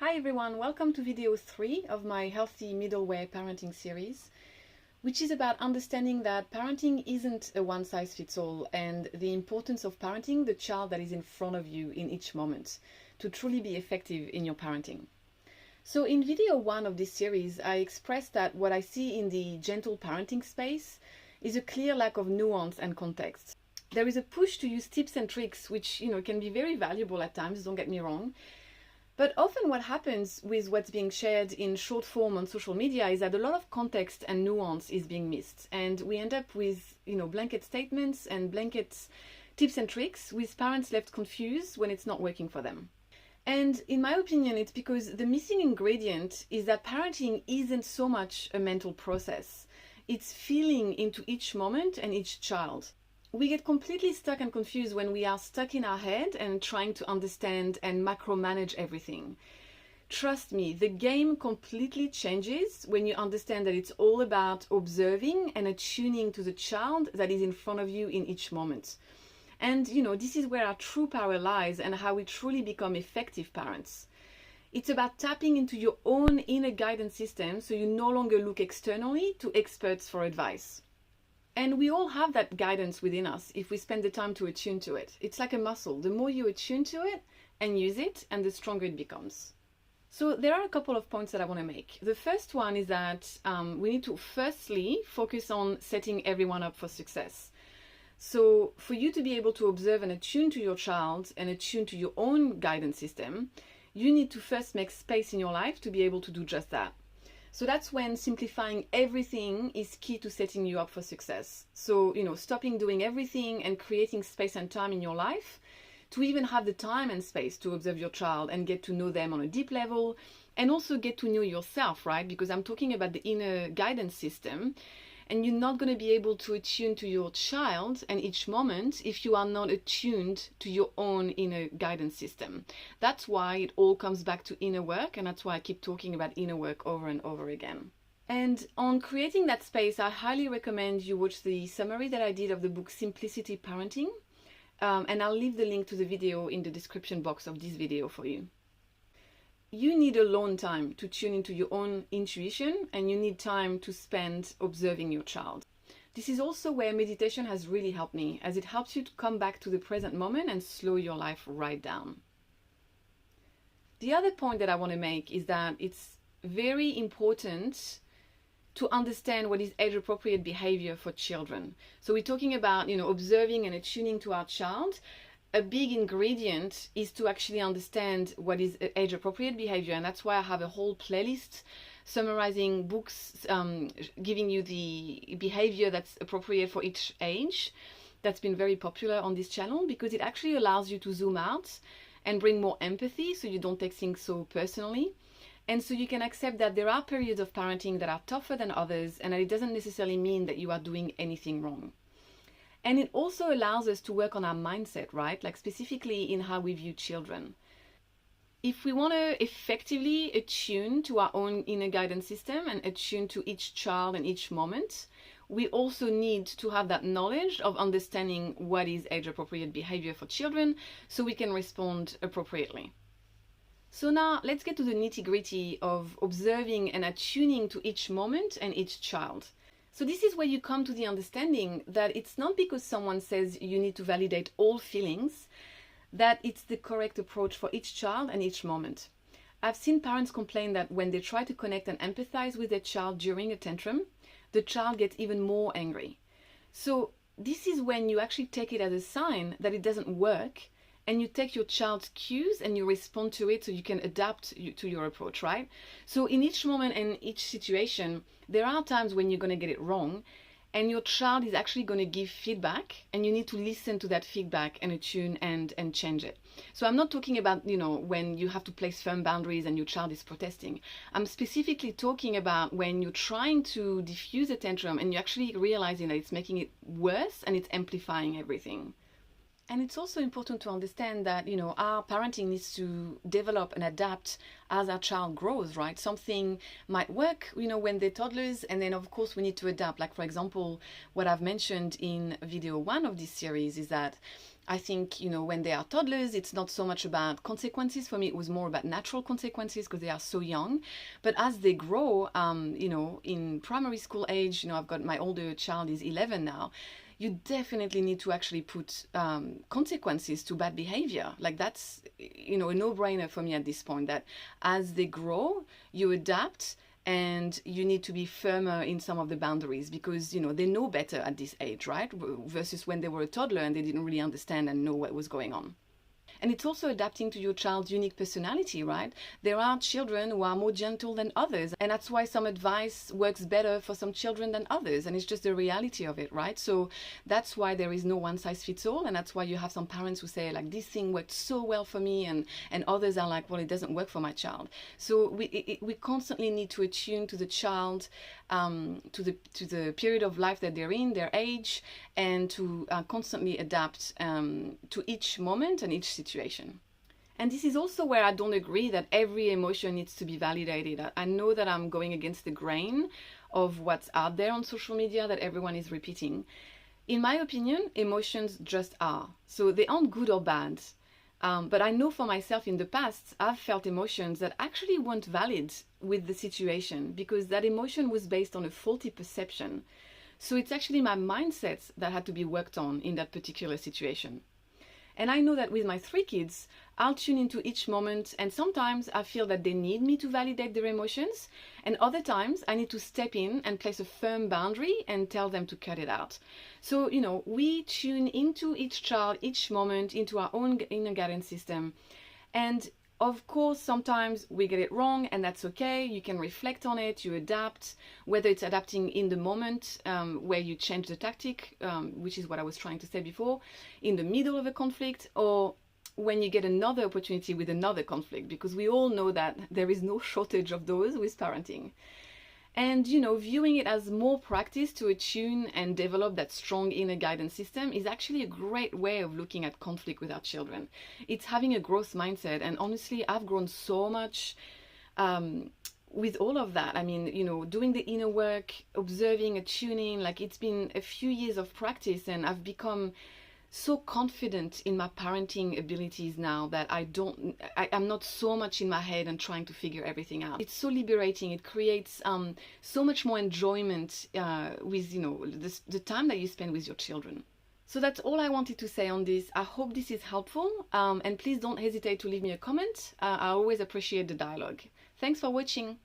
Hi everyone, welcome to video 3 of my Healthy Middle Way Parenting series, which is about understanding that parenting isn't a one-size-fits-all and the importance of parenting the child that is in front of you in each moment to truly be effective in your parenting. So in video 1 of this series, I expressed that what I see in the gentle parenting space is a clear lack of nuance and context. There is a push to use tips and tricks, which can be very valuable at times, don't get me wrong. But often what happens with what's being shared in short form on social media is that a lot of context and nuance is being missed. And we end up with, blanket statements and blanket tips and tricks with parents left confused when it's not working for them. And in my opinion, it's because the missing ingredient is that parenting isn't so much a mental process. It's feeling into each moment and each child. We get completely stuck and confused when we are stuck in our head and trying to understand and macro-manage everything. Trust me, the game completely changes when you understand that it's all about observing and attuning to the child that is in front of you in each moment. And this is where our true power lies and how we truly become effective parents. It's about tapping into your own inner guidance system so you no longer look externally to experts for advice. And we all have that guidance within us if we spend the time to attune to it. It's like a muscle. The more you attune to it and use it, and the stronger it becomes. So there are a couple of points that I want to make. The first one is that we need to firstly focus on setting everyone up for success. So for you to be able to observe and attune to your child and attune to your own guidance system, you need to first make space in your life to be able to do just that. So that's when simplifying everything is key to setting you up for success. So, stopping doing everything and creating space and time in your life to even have the time and space to observe your child and get to know them on a deep level and also get to know yourself, right? Because I'm talking about the inner guidance system, and you're not going to be able to attune to your child and each moment if you are not attuned to your own inner guidance system. That's why it all comes back to inner work, and that's why I keep talking about inner work over and over again. And on creating that space, I highly recommend you watch the summary that I did of the book Simplicity Parenting, and I'll leave the link to the video in the description box of this video for you. You need alone time to tune into your own intuition, and you need time to spend observing your child. This is also where meditation has really helped me, as it helps you to come back to the present moment and slow your life right down. The other point that I want to make is that it's very important to understand what is age-appropriate behavior for children. So we're talking about, observing and attuning to our child. A big ingredient is to actually understand what is age-appropriate behavior, and that's why I have a whole playlist summarizing books, giving you the behavior that's appropriate for each age. That's been very popular on this channel because it actually allows you to zoom out and bring more empathy so you don't take things so personally. And so you can accept that there are periods of parenting that are tougher than others, and that it doesn't necessarily mean that you are doing anything wrong. And it also allows us to work on our mindset, right? Like specifically in how we view children. If we want to effectively attune to our own inner guidance system and attune to each child and each moment, we also need to have that knowledge of understanding what is age-appropriate behavior for children so we can respond appropriately. So now let's get to the nitty-gritty of observing and attuning to each moment and each child. So this is where you come to the understanding that it's not because someone says you need to validate all feelings that it's the correct approach for each child and each moment. I've seen parents complain that when they try to connect and empathize with their child during a tantrum, the child gets even more angry. So this is when you actually take it as a sign that it doesn't work, and you take your child's cues and you respond to it so you can adapt to your approach, right? So in each moment and each situation, there are times when you're going to get it wrong, and your child is actually going to give feedback, and you need to listen to that feedback and attune and change it. So I'm not talking about, when you have to place firm boundaries and your child is protesting. I'm specifically talking about when you're trying to diffuse a tantrum and you're actually realizing that it's making it worse and it's amplifying everything. And it's also important to understand that, our parenting needs to develop and adapt as our child grows, right? Something might work, when they're toddlers, and then of course we need to adapt. Like, for example, what I've mentioned in video 1 of this series is that I think, you know, when they are toddlers, it's not so much about consequences. For me, it was more about natural consequences because they are so young. But as they grow, you know, in primary school age, you know, I've got my older child is 11 now. You definitely need to actually put consequences to bad behavior. Like that's, you know, a no-brainer for me at this point, that as they grow, you adapt and you need to be firmer in some of the boundaries because, you know, they know better at this age, right? Versus when they were a toddler and they didn't really understand and know what was going on. And it's also adapting to your child's unique personality, right? There are children who are more gentle than others, and that's why some advice works better for some children than others, and it's just the reality of it, right? So that's why there is no one size fits all, and that's why you have some parents who say, like, this thing worked so well for me, and others are like, well, it doesn't work for my child. So we constantly need to attune to the child, to the period of life that they're in, their age, and to constantly adapt to each moment and each situation. And this is also where I don't agree that every emotion needs to be validated. I know that I'm going against the grain of what's out there on social media that everyone is repeating. In my opinion, emotions just are. So they aren't good or bad. But I know for myself in the past, I've felt emotions that actually weren't valid with the situation because that emotion was based on a faulty perception. So it's actually my mindset that had to be worked on in that particular situation. And I know that with my 3 kids, I'll tune into each moment, and sometimes I feel that they need me to validate their emotions, and other times I need to step in and place a firm boundary and tell them to cut it out. So, you know, we tune into each child, each moment, into our own inner guidance system. And of course, sometimes we get it wrong, and that's okay. You can reflect on it, you adapt, whether it's adapting in the moment where you change the tactic, which is what I was trying to say before, in the middle of a conflict, or when you get another opportunity with another conflict, because we all know that there is no shortage of those with parenting. And, you know, viewing it as more practice to attune and develop that strong inner guidance system is actually a great way of looking at conflict with our children. It's having a growth mindset. And honestly, I've grown so much with all of that. I mean, you know, doing the inner work, observing, attuning, like it's been a few years of practice, and I've become so confident in my parenting abilities now that I'm not so much in my head and trying to figure everything out. It's so liberating. It creates so much more enjoyment with, you know, the time that you spend with your children. So that's all I wanted to say on this. I hope this is helpful, and please don't hesitate to leave me a comment. I always appreciate the dialogue. Thanks for watching.